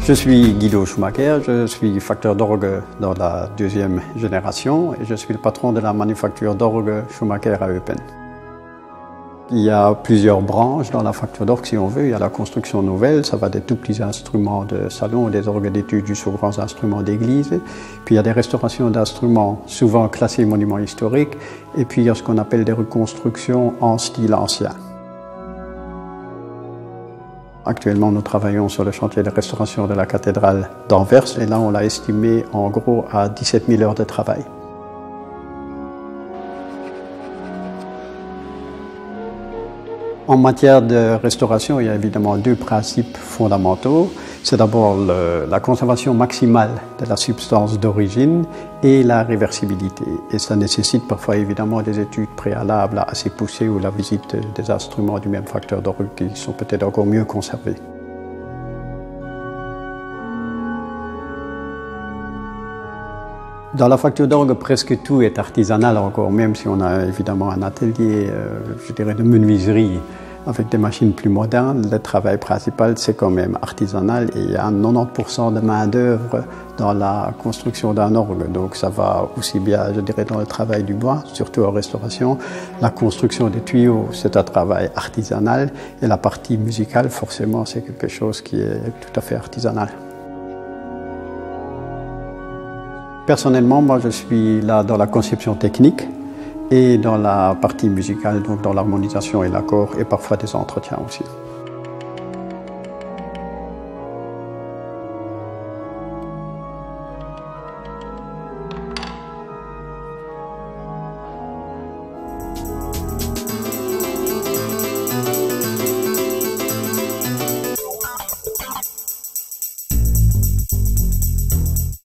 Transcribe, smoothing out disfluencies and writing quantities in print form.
Je suis Guido Schumacher, je suis facteur d'orgue dans la deuxième génération et je suis le patron de la manufacture d'orgue Schumacher à Eupen. Il y a plusieurs branches dans la facture d'orgue si on veut. Il y a la construction nouvelle, ça va des tout petits instruments de salon, des orgues d'études jusqu'aux grands instruments d'église. Puis il y a des restaurations d'instruments souvent classés monuments historiques et puis il y a ce qu'on appelle des reconstructions en style ancien. Actuellement, nous travaillons sur le chantier de restauration de la cathédrale d'Anvers et là, on l'a estimé en gros à 17 000 heures de travail. En matière de restauration, il y a évidemment deux principes fondamentaux. C'est d'abord la conservation maximale de la substance d'origine et la réversibilité. Et ça nécessite parfois évidemment des études préalables assez poussées ou la visite des instruments du même facteur d'orgue qui sont peut-être encore mieux conservés. Dans la facture d'orgue, presque tout est artisanal encore, même si on a évidemment un atelier, je dirais, de menuiserie avec des machines plus modernes. Le travail principal, c'est quand même artisanal et il y a 90% de main-d'œuvre dans la construction d'un orgue. Donc ça va aussi bien, je dirais, dans le travail du bois, surtout en restauration. La construction des tuyaux, c'est un travail artisanal et la partie musicale, forcément, c'est quelque chose qui est tout à fait artisanal. Personnellement, moi je suis là dans la conception technique et dans la partie musicale, donc dans l'harmonisation et l'accord et parfois des entretiens aussi.